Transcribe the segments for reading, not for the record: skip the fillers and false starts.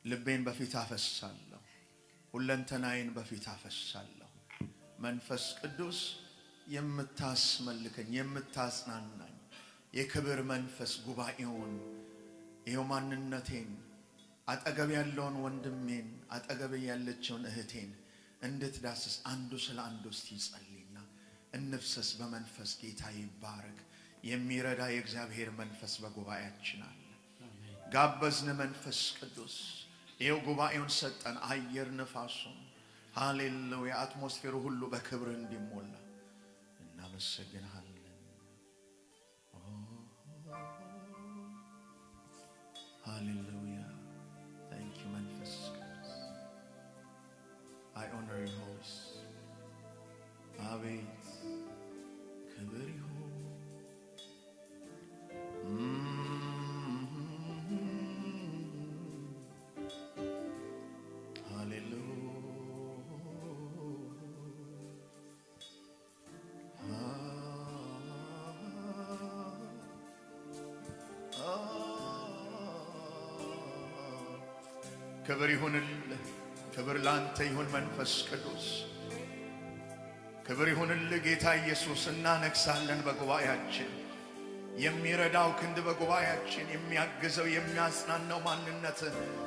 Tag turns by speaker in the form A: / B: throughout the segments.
A: ልቤን በፊት አፈሳለሁ ሁለንተናዬን በፊት አፈሳለሁ መንፈስ ቅዱስ የምታስመልከኝ የምታጽናናኝ የክብር መንፈስ ጉባኤውን ይሄው ማንነቴን አጠገብ ያለውን ወንድሜን አጠገብ ያለችውን እህቴን እንድትዳስስ አንዱ ስለ አንዱ ይጸልይና እንፍሰስ በመንፈስ ጌታ ይባረክ የሚረዳ የእግዚአብሔር መንፈስ በጉባኤያችን አለ ጋበዝን መንፈስ ቅዱስ ይሄው ጉባኤውን ሰጠን አየር ነፋሱን ሃሌሉያ አትሞስፌሩ ሁሉ በክብር እንዲሞላ እናመሰግናለን Hallelujah. Thank you, Manifest. I honor your voice. Abet Kabiriho. ክብር ይሁንልህ ክብር ላንተ ይሁን መንፈስ ቅዱስ ክብር ይሁንልህ ጌታ ኢየሱስ እናነግሳለን በጉባኤያችን የሚረዳው ክንድ በጉባኤያችን የሚያግዘው የሚያጽናናው ማንነት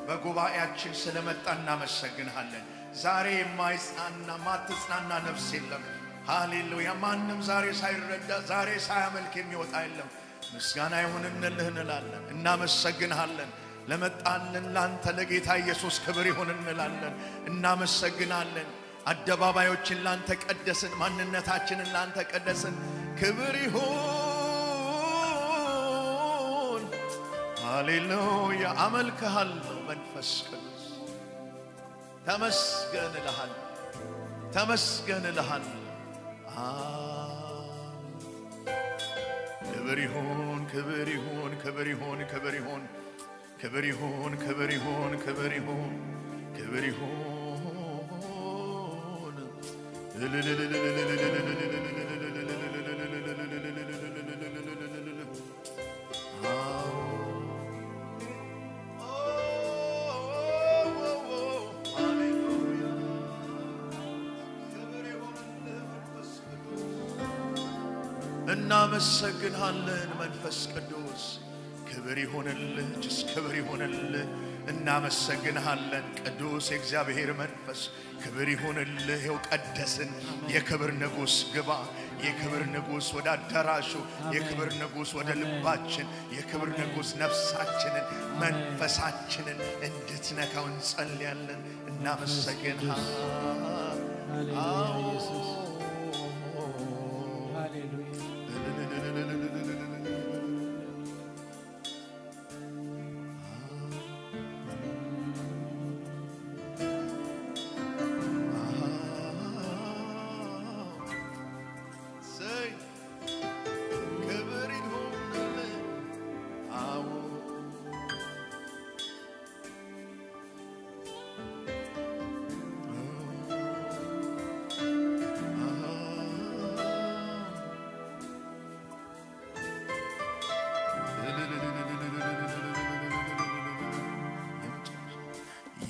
A: በጉባኤያችን ስለመጣ እናመሰግንሃለን ዛሬ የማይጽናና ማትጽናና ነፍስ የለም ሃሌሉያ ማንንም ዛሬ ሳይረዳ ዛሬ ሳያመልክ የሚወጣ የለም ምስጋና ይሁንልህ እንላለን እናመሰግንሃለን ለመጣልን ላንተ ለጌታ ኢየሱስ ክብር ይሁን እንላለን እናመሰግናለን አደባባዮችን ላንተ ቀደስን ማንነታችንን ላንተ ቀደስን ክብር ይሁን ሃሌሉያ አመልክሃለሁ መንፈስ ቅዱስ ተመስገን እልሃለሁ ክብር ይሁን ክብር ይሁን ክብር ይሁን ክብር ይሁን ክብር ይሁን ክብር ይሁን ክብር ይሁን ክብር ይሁን እናመሰግንሃለን መንፈስ ቅዱስ ክብር ይሁንልህ ክብር ይሁንልህ እናመሰግንሃለን ቅዱስ የእግዚአብሔር መንፈስ ክብር ይሁንልህ ይው ቀደስን የክብር ንጉስ ግባ የክብር ንጉስ ወደ አዳራሹ የክብር ንጉስ ወደ ልባችን የክብር ንጉስ ነፍሳችንን መንፈሳችንን እንድትነካው እንጸልያለን እናመሰግንሃለን ሃሌሉያ ኢየሱስ ሃሌሉያ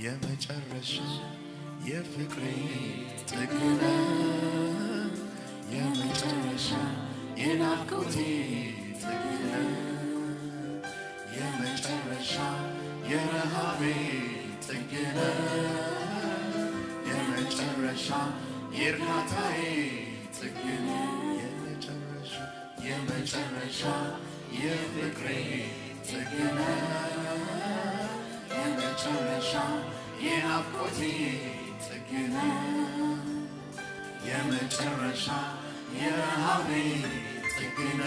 A: የመጨረሻ የፍቅሬ ጥግነ የመጨረሻ የናፍቆቴ ጥግነ የመጨረሻ የረሃቤ ጥግነ የመጨረሻ የእርካታዬ ጥግነ የመጨረሻ የፍቅሬ ጥግነ የመጨረሻ የናፍቆቴ ጥግነ የመጨረሻ የረሃቤ ጥግነ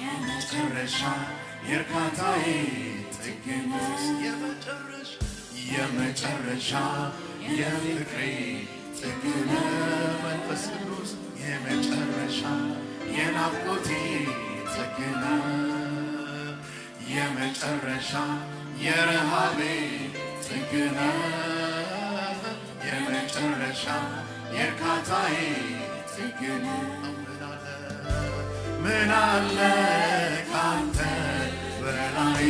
A: የመጨረሻ የእርካታዬ ጥግነ የመጨረሻ የፍቅሬ ጥግነ መንፈስ ቅዱስ የመጨረሻ የናፍቆቴ ጥግነ የመጨረሻ የረሃቤ ጥግነ የመጨረሻ የእርካታዬ ጥግነ ምን አለ ካንተ በላይ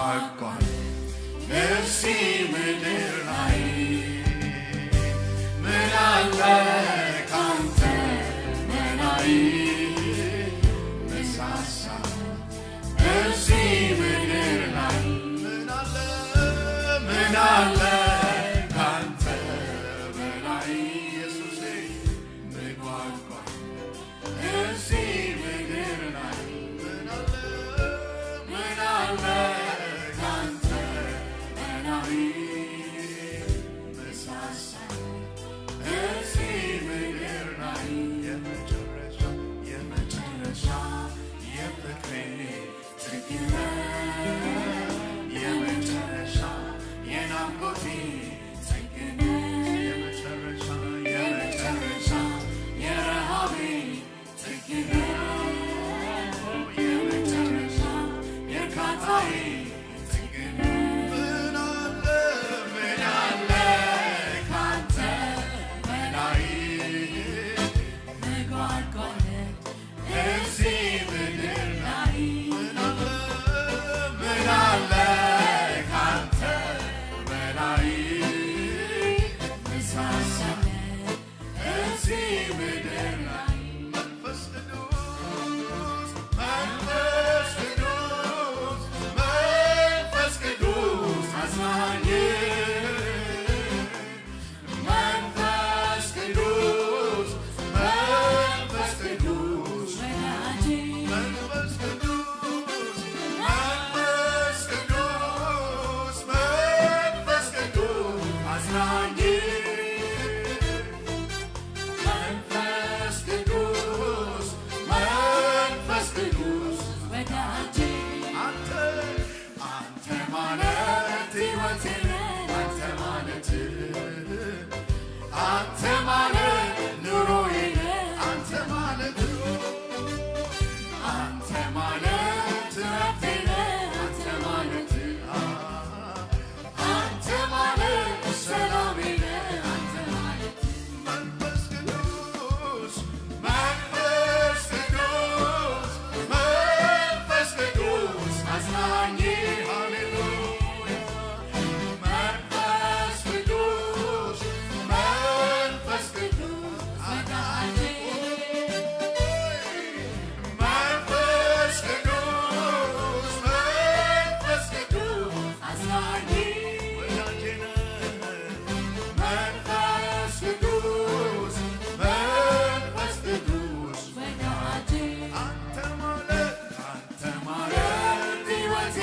A: መጓጓት እዚህ ምድር ላይ ምን አለ ካንተ በላይ መሳሳ እዚህ ምድር ላይ ምን አለ ካንተ በላይ ኢየሱሴ መጓጓት እዚህ ምድር ላይ ምን አለ ካንተ በላይ መሳሳ እዚህ ምድር ላይ የመጨረሻ የፍቅሬ ጥግ የመጨረሻ የናፍቆቴ ጥግ የመጨረሻ የረሃቤ ጥግ የመጨረሻ የእርካታዬ ጥግ ምን አለ ካንተ በላይ መጓጓት እዚህ ምድር ላይ ምን አለ ካንተ በላይ መሳሳት እዚህ ምድር ላይ መንፈስ ቅዱስ አጽናኝ መንፈስ ቅዱስ ወዳጄ መንፈስ ቅዱስ አጽናኝ መንፈስ ቅዱስ ወዳጄ አንተ ማለት ሕይወቴ አንተ ማለት ኑሮዬ አንተ ማለት እረፍቴ አንተ ማለት ሰላሜ አንተ ማለት መንፈስ ቅዱስ አጽናኝ ሃሌሉያ መንፈስ ቅዱስ ወዳጄ መንፈስ ቅዱስ አጽናኝ ወዳጄ መንፈስ ቅዱስ ወዳጄ አንተ ማለት ሕይወቴ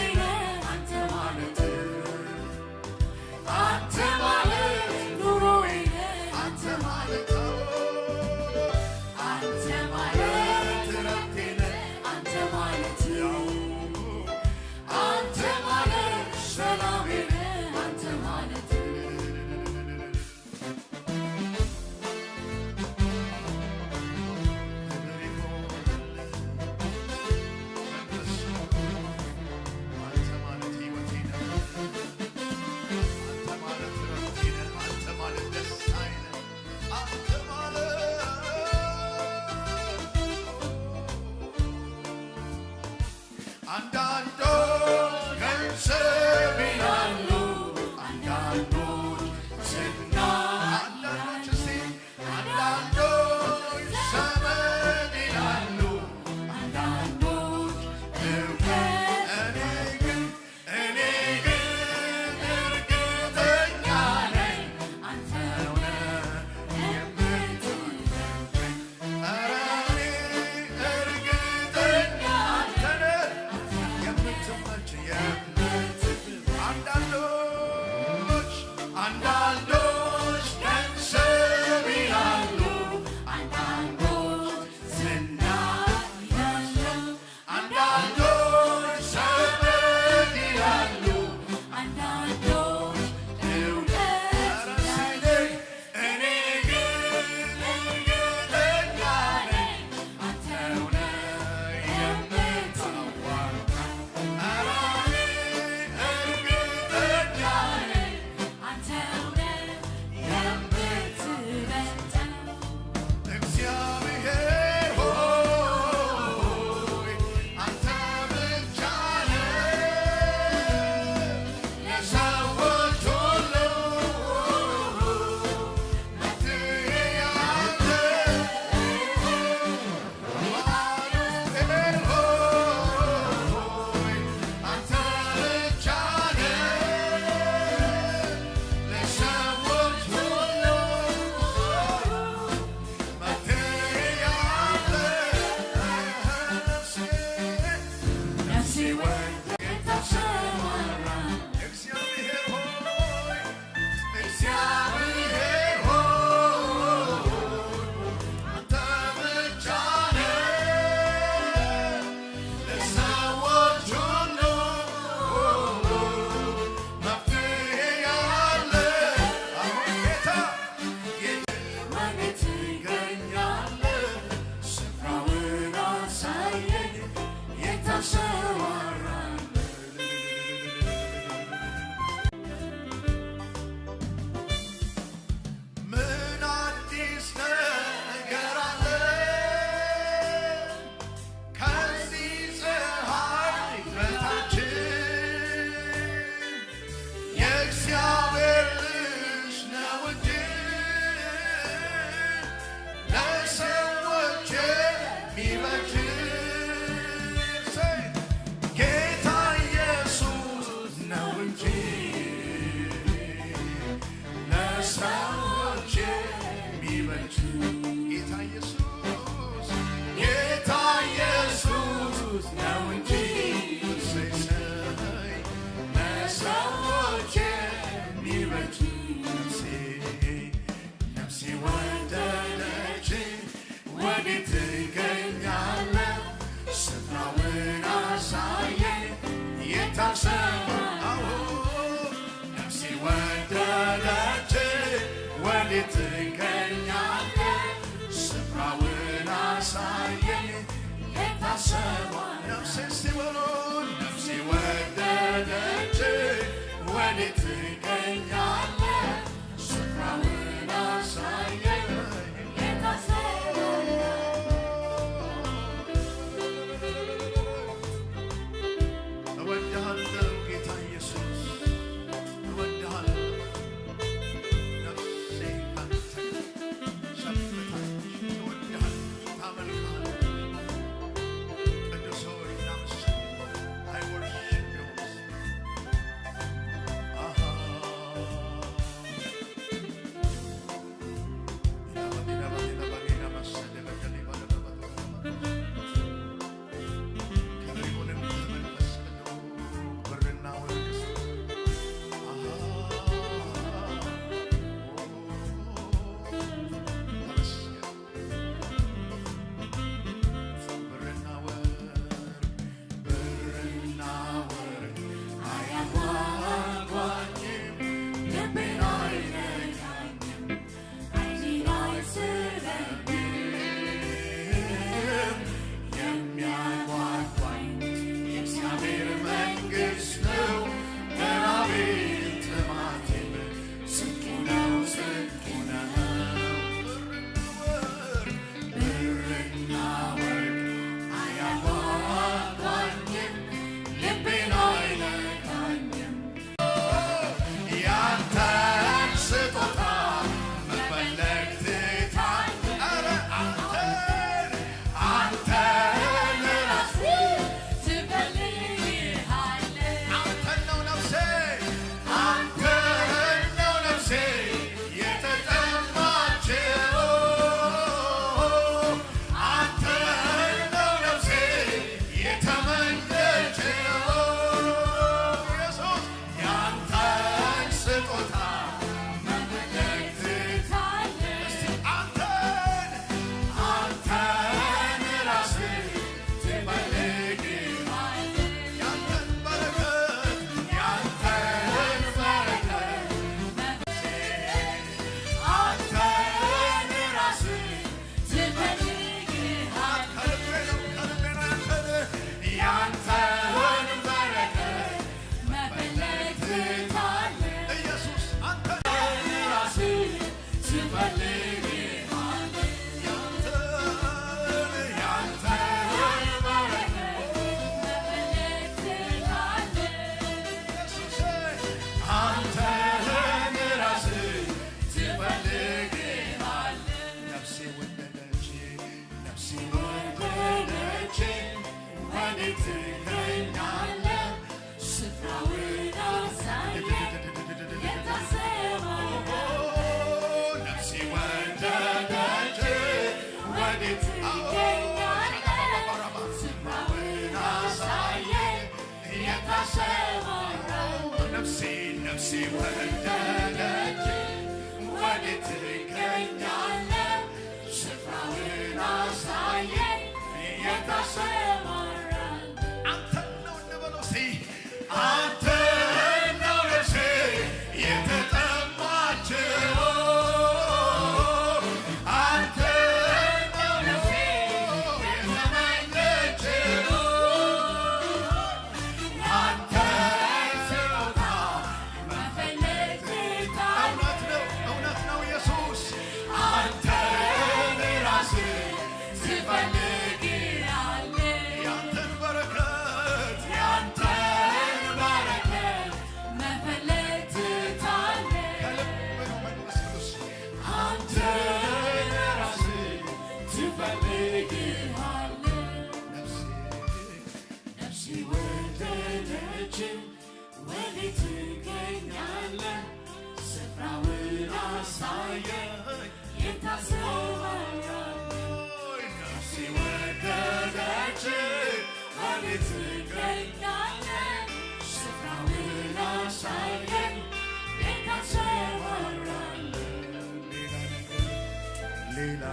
A: ሌላ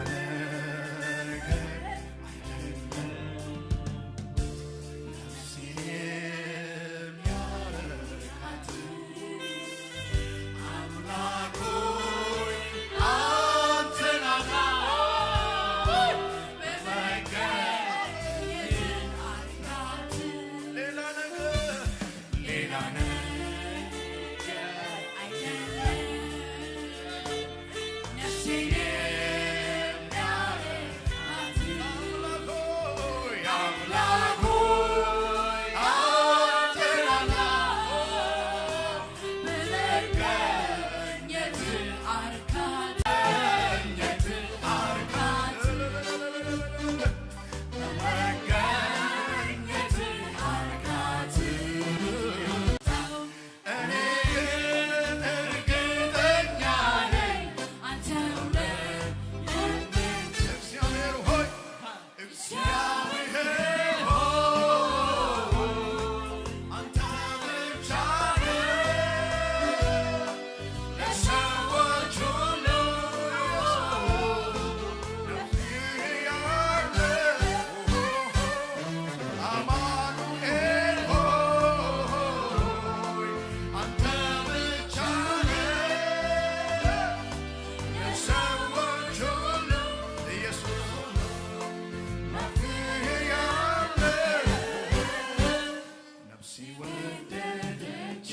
B: የወደደች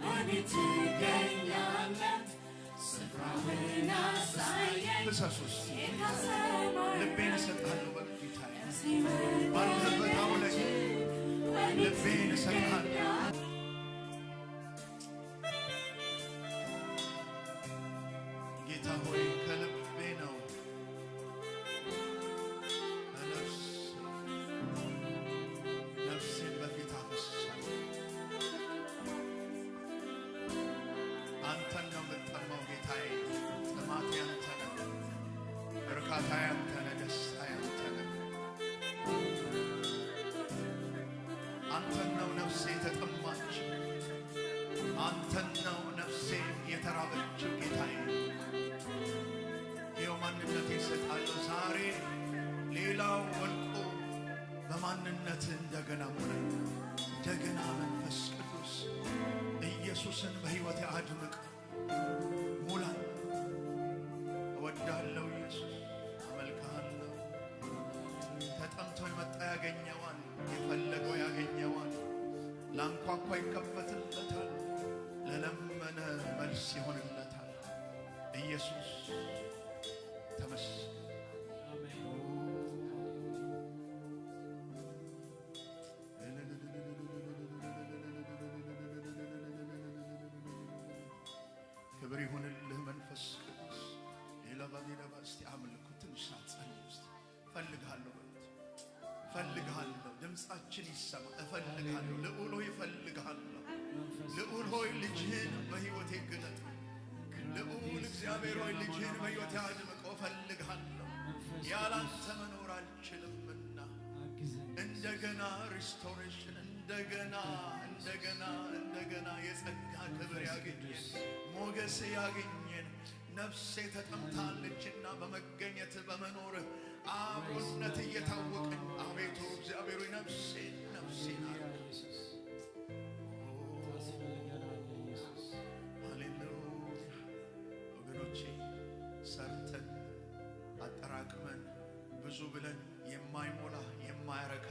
B: ወዴት ትገኛለህ? ስፍራህን አሳየኝ
A: ፍሰሱስ
B: ጌታ ሰማይ
A: ልቤን እሰጥሃለሁ በጌታዬ
B: ሲወደደች
A: ባለበት አውለኝ
B: ወዴት
A: ልቤን እሰጥሃለሁ
B: ትገኛለህ?
A: ጌታ ሆይ ከልቤ ነው ነፍሴን በፊት አፈስሳለሁ። አንተን ነው የምጠማው ጌታዬ። ጥማቴ አንተ ነህ፣ እርካታዬ አንተ ነህ፣ ደስታዬ አንተ ነህ። አንተን ነው ነፍሴ የተጠማችው፣ አንተን ነው ነፍሴ የተራበችው ጌታዬ። ይኸው ማንነቴ እሰጥሃለሁ ዛሬ ሌላው ወልቆ በማንነት እንደገና ሙላኝ። እንደገና መንፈስ ቅዱስ ኢየሱስን በሕይወቴ አድምቅ፣ ሙላኝ። እወዳለሁ ኢየሱስ፣ አመልክሃለሁ። ተጠምቶ የመጣ ያገኘዋል፣ የፈለገው ያገኘዋል። ላንኳኳ ይከፈትለታል፣ ለለመነ መልስ ይሆንለታል። ኢየሱስ ተመስገን። ክብር ይሁንልህ መንፈስ ቅዱስ። ሌላ እስቲ አምልኩ። ትንሽ ሰዓት ጸልይ ውስጥ እፈልግሃለሁ በሉት። እፈልግሃለሁ፣ ድምፃችን ይሰማ። እፈልግሃለሁ ልዑል ሆይ እፈልግሃለሁ። ልዑል ሆይ ልጅህን በሕይወቴ ግለጥ። ልዑል እግዚአብሔር ሆይ ልጅህን በሕይወቴ አድምቀው። እፈልግሃለሁ፣ ያላንተ መኖር አልችልምና። እንደገና ሪስቶሬሽን፣ እንደገና የጸጋ ክብር ያገኘን፣ ሞገስ ያገኘን። ነፍሴ ተጠምታለችና በመገኘት በመኖር አብሮነት እየታወቀኝ አቤቱ እግዚአብሔር ሆይ ነፍሴን ሃሌሉያ። ወገኖቼ ሰርተን አጠራቅመን ብዙ ብለን የማይሞላ የማያረካ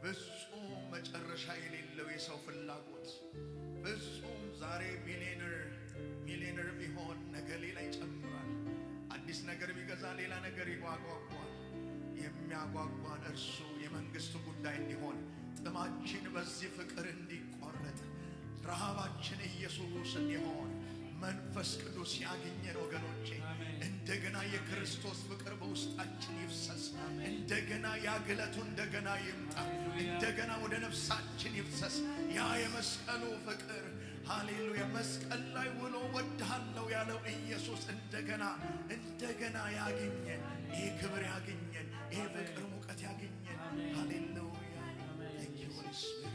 A: ፍጹም መጨረሻ የሌለው የሰው ፍላጎት ፍጹም ዛሬ ሚሊዮነር ቢሆን ነገ ሌላ ይጨምራል። አዲስ ነገር ቢገዛ ሌላ ነገር ይጓጓል። የሚያጓጓን እርሱ የመንግስቱ ጉዳይ እንዲሆን፣ ጥማችን በዚህ ፍቅር እንዲቆረጥ፣ ረሃባችን ኢየሱስ እንዲሆን መንፈስ ቅዱስ ያገኘን ወገኖቼ። እንደገና የክርስቶስ ፍቅር በውስጣችን ይፍሰስ። እንደገና ያግለቱ እንደገና ይምጣ። እንደገና ወደ ነፍሳችን ይፍሰስ ያ የመስቀሉ ፍቅር። ሃሌሉያ። መስቀል ላይ ውሎ ወድሃለሁ ያለው ኢየሱስ እንደገና ያገኘን፣ ይሄ ክብር ያገኘን፣ ይሄ ፍቅር ሙቀት ያገኘን። ሃሌሉያ። Thank you Holy Spirit.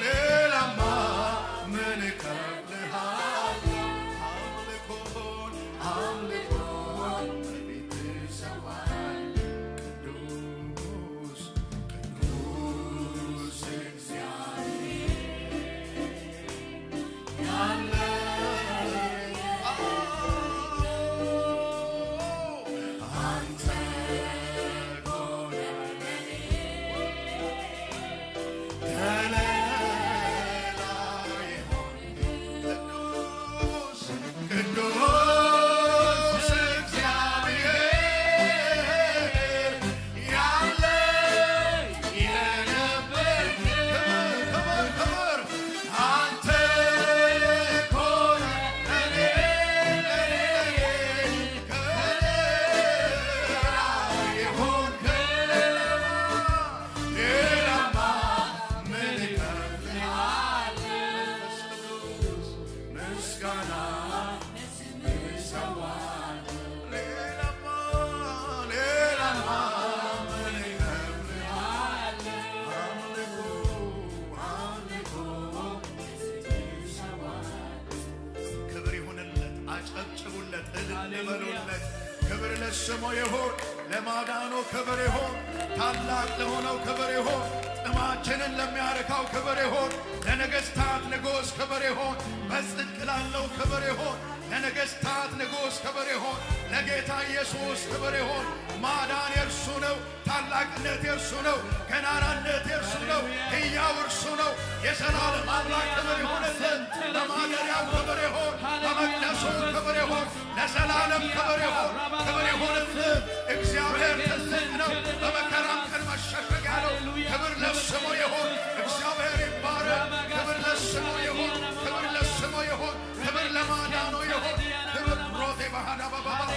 A: ሌላማ ምን እከፍልሃለሁ? በሉለት። ክብር ለስሙ ይሁን፣ ለማዳኑ ክብር ይሁን፣ ታላቅ ለሆነው ክብር ይሁን፣ ጥማችንን ለሚያረካው ክብር ይሁን፣ ለነገሥታት ንጉሥ ክብር ይሁን፣ በጽድቅ ላለው ክብር ይሁን፣ ለነገሥታት ንጉሥ ክብር ይሁን፣ ለጌታ ኢየሱስ ክብር ይሁን። ማዳን የእርሱ ነው፣ ታላቅነት የእርሱ ነው፣ ገናናነት የእርሱ ነው፣ ሕያው እርሱ ነው። የዘላለም አምላክ ክብር ይሁንልን። በማደሪያው ክብር ይሁን፣ በመቅደሱ ክብር ይሁን፣ ለዘላለም ክብር ይሁን። ክብር ይሁንልን። እግዚአብሔር ትልቅ ነው፣ በመከራም ቀን መሸሸጊያ ነው። ክብር ለስሙ ይሁን። እግዚአብሔር ይባረክ። ክብር ለስሙ ይሁን፣ ክብር ለስሙ ይሁን፣ ክብር ለማዳኑ ይሁን። ክብር ሮቴ ባህዳ ባባስ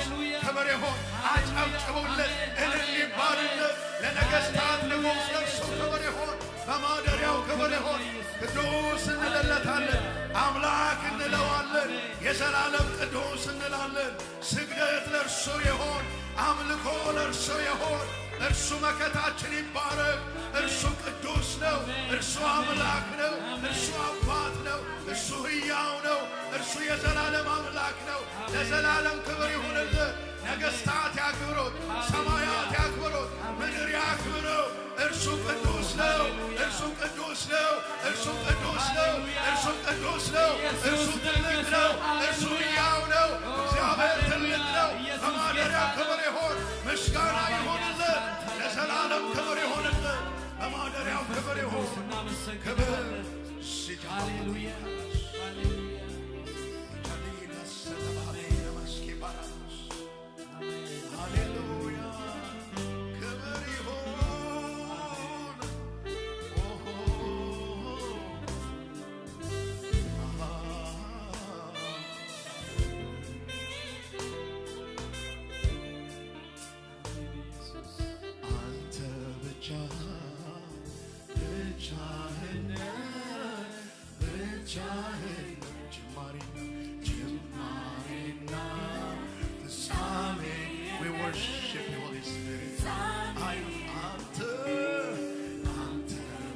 A: ክብር ይሁን። አጨብጭቡለት፣ እልል ይባልለት። ለነገሥታት ንጉሥ ለእርሱ ክብር ይሁን፣ በማደሪያው ክብር ይሁን። ቅዱስ እንለለታለን፣ አምላክ እንለዋለን፣ የዘላለም ቅዱስ እንላለን። ስግደት ለእርሱ ይሁን፣ አምልኮ ለእርሱ ይሁን። እርሱ መከታችን ይባረክ። እርሱ ቅዱስ ነው፣ እርሱ አምላክ ነው፣ እርሱ አባት ነው፣ እርሱ ሕያው ነው፣ እርሱ የዘላለም አምላክ ነው። ለዘላለም ክብር ይሁንልህ። ነገሥታት ያክብሩት፣ ሰማያት ያክብሩት፣ ምድር ያክብረው። እርሱ ቅዱስ ነው፣ እርሱ ቅዱስ ነው፣ እርሱ ቅዱስ ነው፣ እርሱ ቅዱስ ነው፣ እርሱ ትልቅ ነው፣ እርሱ ሕያው ነው። እግዚአብሔር ትልቅ ነው። በማደሪያው ክብር ይሁን፣ ምስጋና ይሁንልህ። ለዘላለም ክብር ይሁንልህ። በማደሪያው ክብር ይሁን። ክብር
B: ሃሌሉያ
A: ሃሌሉያ ክብር ይሁን። አንተ ብቻ ብቻህን ብቻህን ጅማሬና ፍጻሜ We worship you, Holy Spirit. አንተ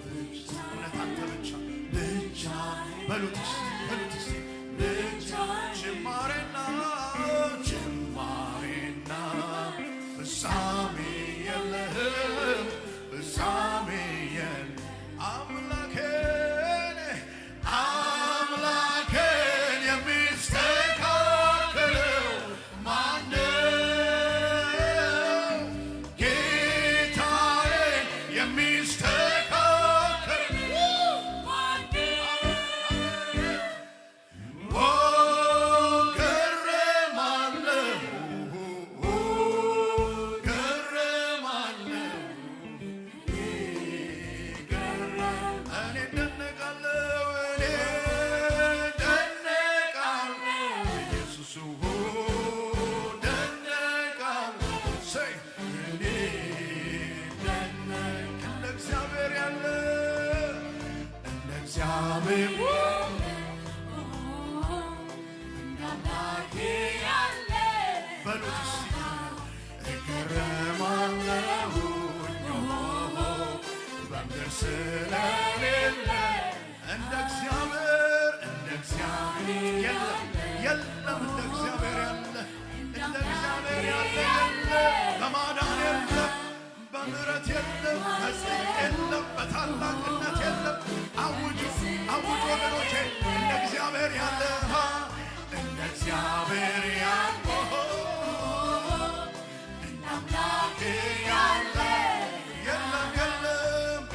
A: ብቻ እውነት አንተ ብቻ ብቻ በሉት እስቲ በሉት እስቲ ብቻ ጅማሬና ፍጻሜ የለህም ፍጻሜ የለህም አምላኬን የሚስተካከለው ማነው? ጌታዬን የሚስተካከለው ስለሌለ እንደ እግዚአብሔር የለም የለም። እንደ እግዚአብሔር ያለ እንደ እግዚአብሔር ያለ የለም። በማዳን የለም፣ በምሕረት የለም፣ በጽድቅ የለም፣ በታላቅነት የለም። አውጁ አውጁ ወገኖቼ፣ እንደ እግዚአብሔር ያለ እንደ እግዚአብሔር ያለ እንደ አምላኬ ያለ የለም የለም።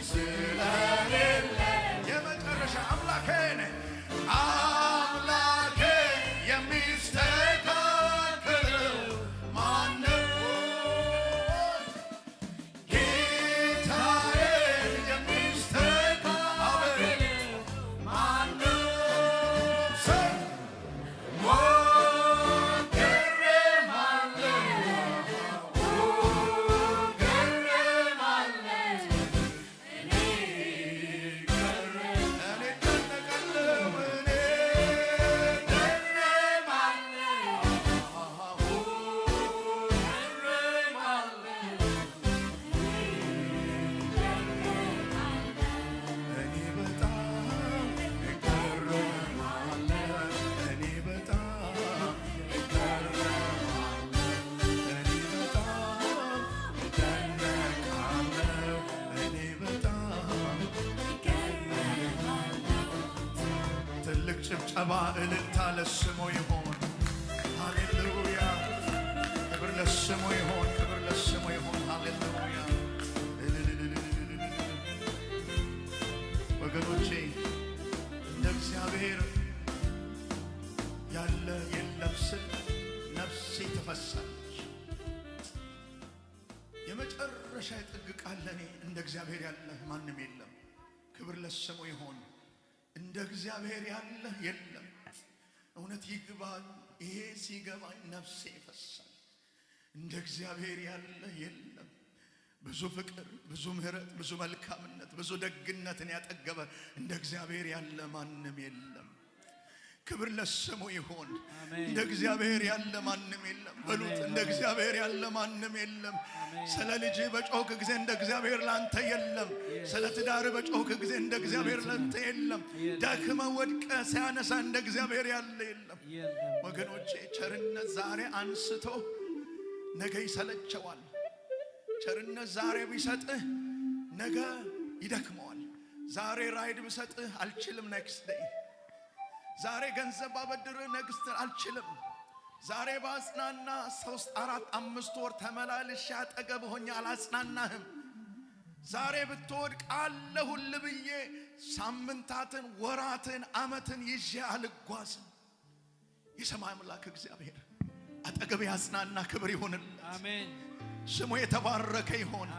A: ስለሌለ የመጨረሻ አምላኬን የሚስተካከለው ማነው? ጌታዬን የሚስተካከለው ማነው? ጭብጨባ እልልታ ለስሙ ይሆን። ሃሌሉያ ክብር ለስሙ ይሆን፣ ክብር ለስሙ ይሆን። ሃሌሉያ ወገኖቼ እንደ እግዚአብሔር ያለ የለም ስል ነፍሴ ትፈሳለች። የመጨረሻ የጥግ ቃል ለኔ እንደ እግዚአብሔር ያለ ማንም የለም። ክብር ለስሙ ይሆን። እንደ እግዚአብሔር ያለ የለም። እውነት ይግባኝ፣ ይሄ ሲገባኝ ነፍሴ ይፈሳል። እንደ እግዚአብሔር ያለ የለም። ብዙ ፍቅር፣ ብዙ ምህረት፣ ብዙ መልካምነት፣ ብዙ ደግነትን ያጠገበ እንደ እግዚአብሔር ያለ ማንም የለም። ክብር ለስሙ ይሆን። እንደ እግዚአብሔር ያለ ማንም የለም በሉት። እንደ እግዚአብሔር ያለ ማንም የለም። ስለ ልጅ በጮክ ጊዜ እንደ እግዚአብሔር ላንተ የለም። ስለ ትዳር በጮክ ጊዜ እንደ እግዚአብሔር ላንተ የለም። ደክመ ወድቀ ሲያነሳ እንደ እግዚአብሔር ያለ የለም። ወገኖቼ ቸርነት ዛሬ አንስቶ ነገ ይሰለቸዋል። ቸርነት ዛሬ ቢሰጥህ ነገ ይደክመዋል። ዛሬ ራይድ ቢሰጥህ አልችልም ኔክስት ዴይ። ዛሬ ገንዘብ ባበድር ነግስት አልችልም። ዛሬ ባጽናና 3 4 5 ወር ተመላልሽ አጠገብ ሆኜ አላጽናናህም። ዛሬ ብትወድቅ አለሁል ብዬ ሳምንታትን ወራትን አመትን ይዤ አልጓዝም። የሰማይ አምላክ እግዚአብሔር አጠገብ ያጽናና። ክብር ይሁንለት። አሜን። ስሙ የተባረከ ይሁን።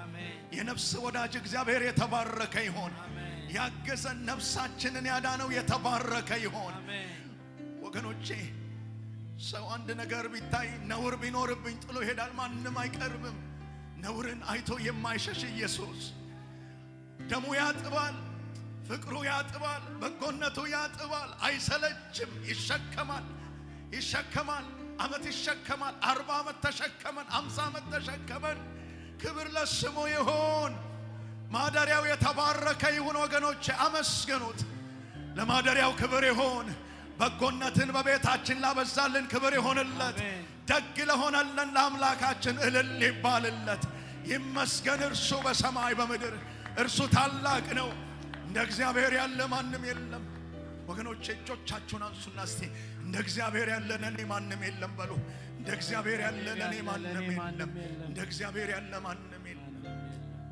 A: የነፍስ ወዳጅ እግዚአብሔር የተባረከ ይሁን። ያገዘን ነፍሳችንን ያዳነው የተባረከ ይሁን። ወገኖቼ ሰው አንድ ነገር ቢታይ ነውር ቢኖርብኝ ጥሎ ይሄዳል። ማንም አይቀርብም። ነውርን አይቶ የማይሸሽ ኢየሱስ ደሙ ያጥባል፣ ፍቅሩ ያጥባል፣ በጎነቱ ያጥባል። አይሰለችም። ይሸከማል። አመት ይሸከማል። 40 አመት ተሸከመን፣ 50 አመት ተሸከመን። ክብር ለስሙ ይሁን። ማደሪያው የተባረከ ይሁን። ወገኖቼ አመስግኑት። ለማደሪያው ክብር ይሁን። በጎነትን በቤታችን ላበዛልን ክብር ይሁንለት። ደግ ለሆነልን ለአምላካችን እልል ይባልለት። ይመስገን እርሱ በሰማይ በምድር እርሱ ታላቅ ነው። እንደ እግዚአብሔር ያለ ማንም የለም። ወገኖቼ እጆቻችሁን አንሱና እስቲ እንደ እግዚአብሔር ያለ ለኔ ማንም የለም በሉ። እንደ እግዚአብሔር ያለ ለኔ ማንም የለም። እንደ እግዚአብሔር ያለ ማንም የለም።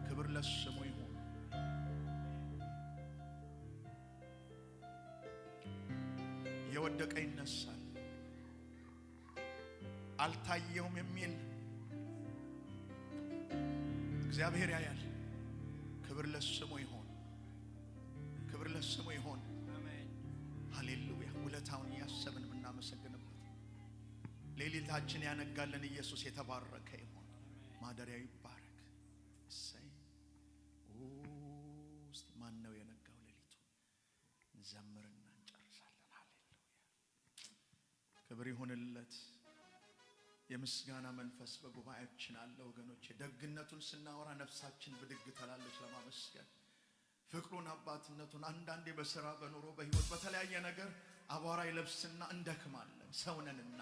A: ክብር ለስሙ ይሁን። የወደቀ ይነሳል። አልታየውም የሚል እግዚአብሔር ያያል። ክብር ለስሙ ይሁን። ክብር ለስሙ ይሁን። ሃሌሉያ። ውለታውን ያሰብን የምናመሰግንበት ሌሊታችን ያነጋልን ኢየሱስ የተባረከ ይሁን። ማደሪያው ይባረክ። እሰይ ውስጥ ማን ነው የነጋው? ሌሊቱን እንዘምርና እንጨርሳለን። ሃሌሉያ። ክብር ይሁንለት። የምስጋና መንፈስ በጉባኤያችን አለ። ወገኖቼ ደግነቱን ስናወራ ነፍሳችን ብድግ ትላለች ለማመስገን። ፍቅሩን፣ አባትነቱን አንዳንዴ በሥራ በኑሮ በህይወት በተለያየ ነገር አቧራ ይለብስና እንደክማለን ሰውነንና፣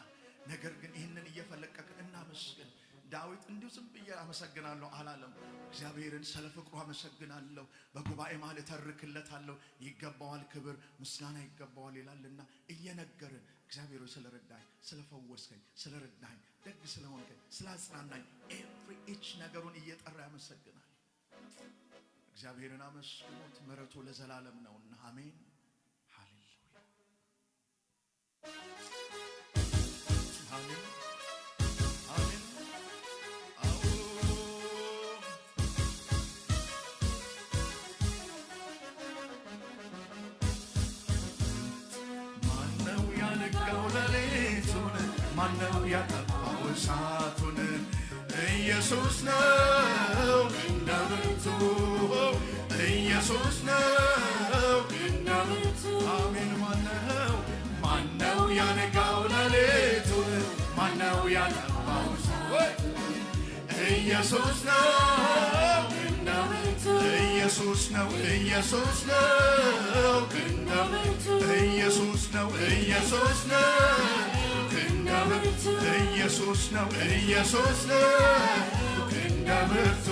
A: ነገር ግን ይህንን እየፈለቀቅን እናመስግን። ዳዊት እንዲሁ ዝም ብዬ አመሰግናለሁ አላለም። እግዚአብሔርን ስለ ፍቅሩ አመሰግናለሁ፣ በጉባኤ መሃል እተርክለታለሁ፣ ይገባዋል፣ ክብር ምስጋና ይገባዋል ይላልና እየነገርን እግዚአብሔር ስለረዳኝ፣ ስለፈወስከኝ፣ ስለረዳኝ፣ ደግ ስለሆንከኝ፣ ስላጽናናኝ ኤቭሪ ኢች ነገሩን እየጠራ ያመሰግናል። እግዚአብሔርን አመስግኑት፣ ምሕረቱ ለዘላለም ነውና። አሜን። ሃሌሉያ። አሜን። አሜን። አዎ ማነው ያነጋው ሌሊቱን? ማነው ያጠፋው እሳቱን? ኢየሱስ ነው እንደብርቱ፣ ኢየሱስ ነው እንደብርቱ። አሜን። ማነው ያነጋው ሌሊቱን? ማነው ያጠፋው እሳቱን? ኢየሱስ ነው እንደብርቱ፣ ኢየሱስ ነው፣ ኢየሱስ ነው እንደብርቱ፣ ኢየሱስ ነው፣ ኢየሱስ ነው ኢየሱስ ነው፣ ኢየሱስ ነው እንደብርቱ።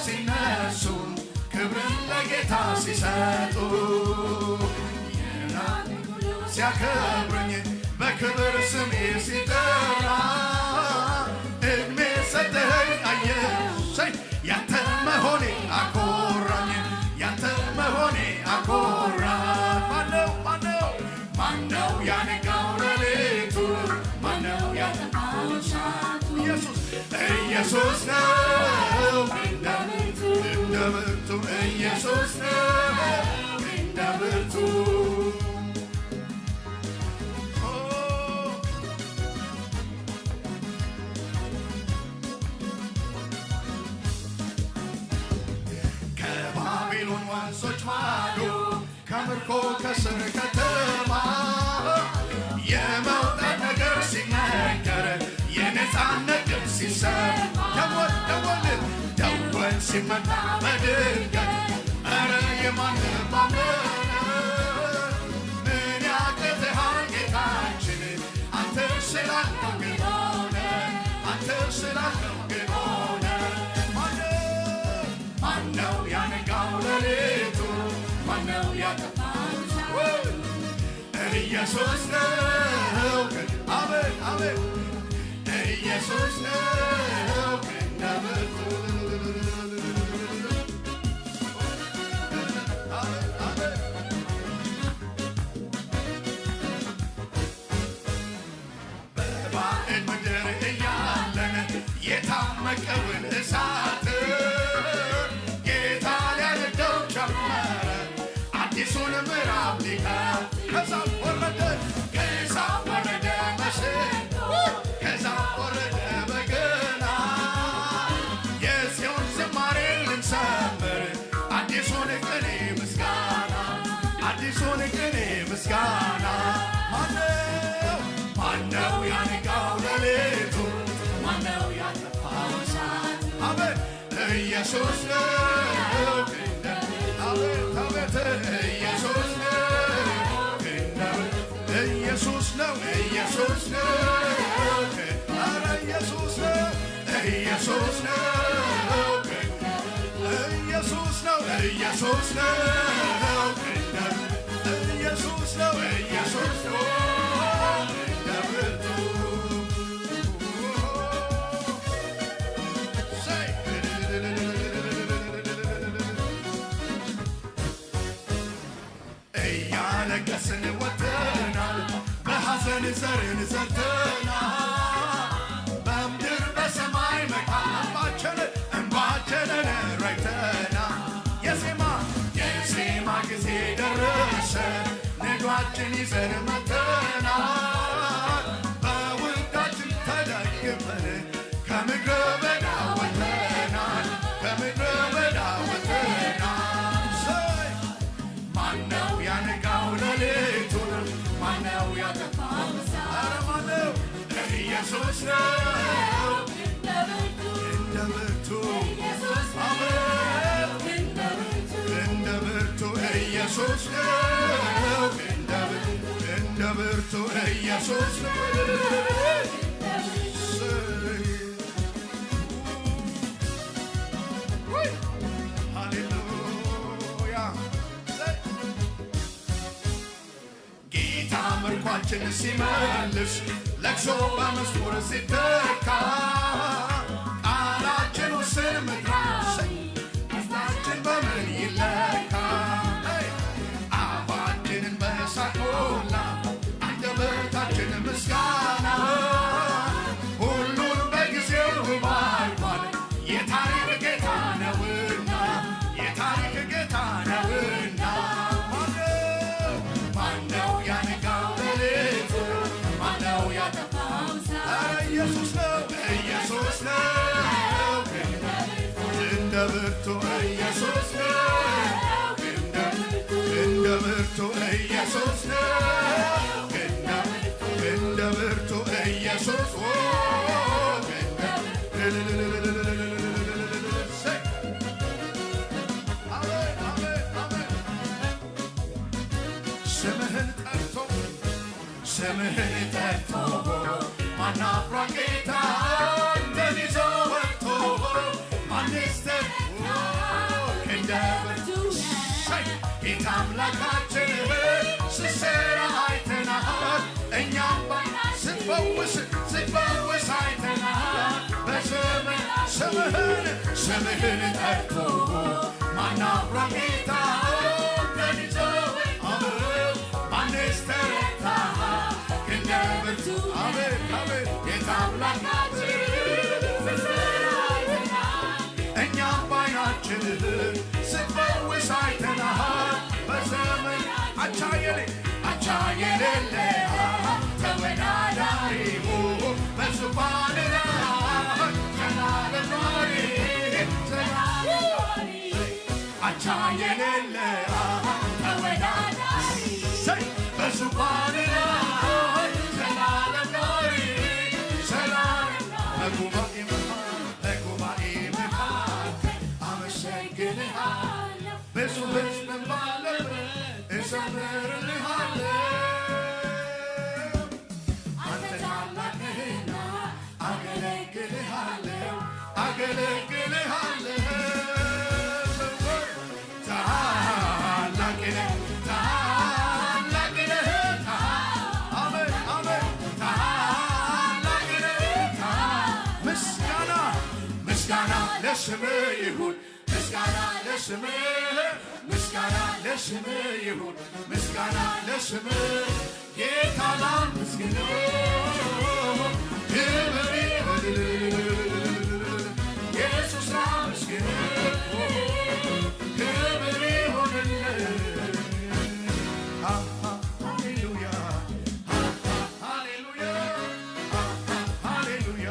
A: ሲነሱ ክብርን ለጌታ ሲሰጡ ሲያከብሩኝ በክብር ስሜ ሲጠራ እድሜ ሰጠኸኝ አየህ ያንተ መሆኔ አኮራኝ ያንተ መሆኔ አኮራኝ ማነው ያነጋው ሌሊቱ ማነው ያጠፋው እሳቱ ኢየሱስ ነው እንደ ብርቱ ኢየሱስ ነው እንደ ብርቱ ከባቢሎን ወንዞች ማዶ ከምርኮ ከስር ከተማ የመውጣት ነገር ሲነገር የነፃነት ድምፅ ሲሰማ ደወል ሲመታ በድንገት ኧረ የማን ማመን ምን ያቅትሃል ጌታችን አንተ ስላልከው ግን ሆነ አንተ ስላልከው ግን ሆነ ማነው ያነጋው ሌሊቱ ማነው ያጠፋው ኢየሱስ ነው አሜን አሜን ኢየሱስ ነው እንደ ብርቱ በባዕድ ምድር እያለን የታመቀውን እሳት ጌታ ሊያነደው ጀመረ አዲሱን ምዕራፍ ሊከፍት ከዛፍ ወረደ መሰንቆ ከዛፍ ወረደ በገና የጽዮን ዝማሬ ልንዘምር አዲሱን ቅኔ ምስጋና ማነው ያነጋው ሌሊቱ ማነው ያጠፋው እሳት አሜን ኢየሱስ ነው አቤት አቤት ኢየሱስ ነው ኢየሱስ ነው ኧረ ኢየሱስ ነው ኢየሱስ ነው ኢየሱስ ነው ኢየሱስ ነው ኢየሱስ ነው ኢየሱስ ነው እንደ ብርቱ እያለቀስን ወጥተናል በሐዘን ዘርን ዘርተናል በምድር በሰማይ መካከል እንባችንን ረጭተናል የዜማ ጊዜ ደረሰ ነዷችን ይዘን መጥተናል በውዳችን ተደግፈን ከምድረ በዳ ወጥተናል ማነው ያነጋው ሌሊቱን ማነው ያጠፋው ኧረ ማነው ኢየሱስ ነው እንደ ብርቱ እንደ ብርቱ ኢየሱስ ነው እንደ ብርቱ ኢየሱስ ነው ሃሌሉያ ጌታ ምርኳችን ሲመልስ ለቅሶ በመዝሙር ሲተካ ቃላችን ውስን ምድራስ ደስታችን በምን ይለካ አፋችንን በሳቅ ሞላ አንደበታችን ምስጋና ሁሉን በጊዜው ባርኳል የታሪክ ጌታ ነውና ማነው ያነጋው ሌሊቱ ማነው ያጠፋው ኧረ ኢየሱስ ነው እንደ ብርቱ ኢየሱስ ነው እንደ ብርቱ ኢየሱስ ነው እንደ ብርቱ ኢየሱስ ስምህን ጠርቶ ማናፍሯን ጌታ አንተን ይዞ ወጥቶ ማንስ ጌታ አምላካችን ስትሰራ አይተናል እኛም ስትፈውስ አይተናል በስምህ ስምህን ጠርቶ ማናፍራ ጌታ ማንስ ተረታ እንደ ብርቱ አቤት ጌታ አምላካችን እኛም ባይናችን ስትፈውስ አይተናል በዘመን አቻ የሌለ ተወዳዳሪው በዙፋን ላይ ዘላለም ኖሪ አቻ የሌለ ተወዳዳሪ በዙፋን ላይ ዘላለም ኖሪ በጉባኤ መካከል አመሰግንሃለሁ ብዙ ሕዝብ ባለበት እዘምርልሃለሁ አንተ ታላቅ ነህና አገለግልሃለሁ ታላቅ ነህ ታላቅ ነህ ምስጋና ለስምህ ይሁን ምስጋና ለስምህ ይሁን ምስጋና ለስምህ ጌታ ላመስግነው ክብር ኢየሱስ ላመስግነው ክብር ይሁንልህ ሃሌሉያ ሃሌሉያ ሃሌሉያ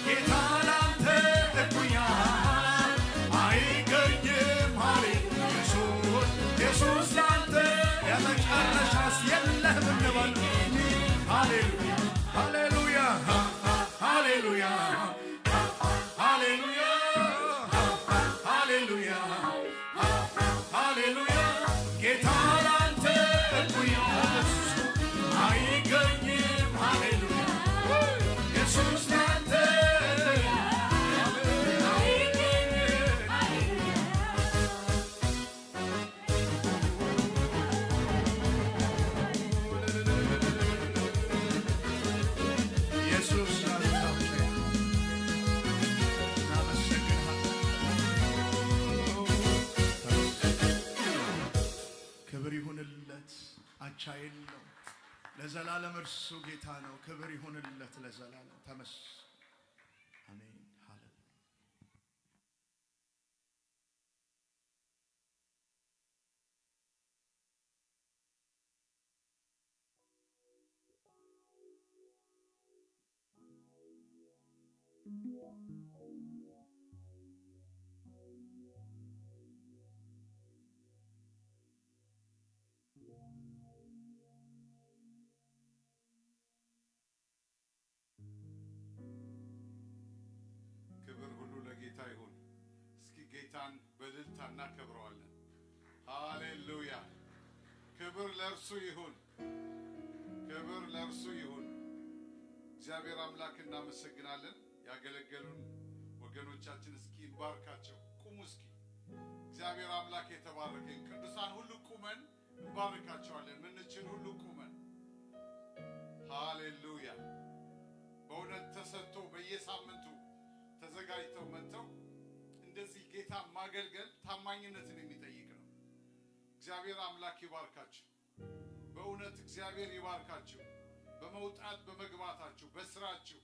A: ጌታ ላንተ እኩያ አይገኝም ኢየሱስ ላንተ የመጨረሻስ የለህም እንበል ሃሌሉያ ሃሌሉያ ሃሌሉያ ሃሌሉያ ሃሌሉያ ሃሌሉያ ጌታ ላንተ እኩያ አይገኝም ሃሌሉያ ኢየሱስ ላንተ ክብር ይሁንለት አቻ የለው ለዘላለም እርሱ ጌታ ነው ክብር ይሁንለት ለዘላለም ተመስገን አሜን ሃሌሉያ
C: ክብር ሁሉ ለጌታ ይሁን። እስኪ ጌታን በእልልታ እናከብረዋለን። ሃሌሉያ! ክብር ለእርሱ ይሁን፣ ክብር ለእርሱ ይሁን። እግዚአብሔር አምላክ እናመሰግናለን። ያገለገሉን ወገኖቻችን እስኪ እንባርካቸው። ቁሙ እስኪ። እግዚአብሔር አምላክ የተባረከ ቅዱሳን ሁሉ ቁመን እንባርካቸዋለን። ምንችል ሁሉ ቁመን ሃሌሉያ! በእውነት ተሰጥቶ በየሳምንቱ ተዘጋጅተው መጥተው እንደዚህ ጌታ ማገልገል ታማኝነትን የሚጠይቅ ነው። እግዚአብሔር አምላክ ይባርካችሁ። በእውነት እግዚአብሔር ይባርካችሁ። በመውጣት በመግባታችሁ፣ በስራችሁ፣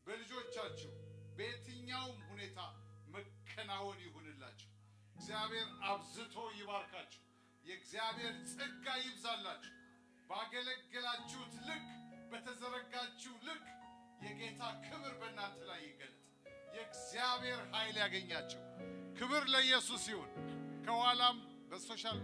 C: በልጆቻችሁ በየትኛውም ሁኔታ መከናወን ይሁንላችሁ። እግዚአብሔር አብዝቶ ይባርካችሁ። የእግዚአብሔር ጸጋ ይብዛላችሁ። ባገለገላችሁት ልክ፣ በተዘረጋችሁ ልክ የጌታ ክብር በእናንተ ላይ ይገለጥ። የእግዚአብሔር ኃይል ያገኛችሁ። ክብር ለኢየሱስ ይሁን። ከኋላም በሶሻል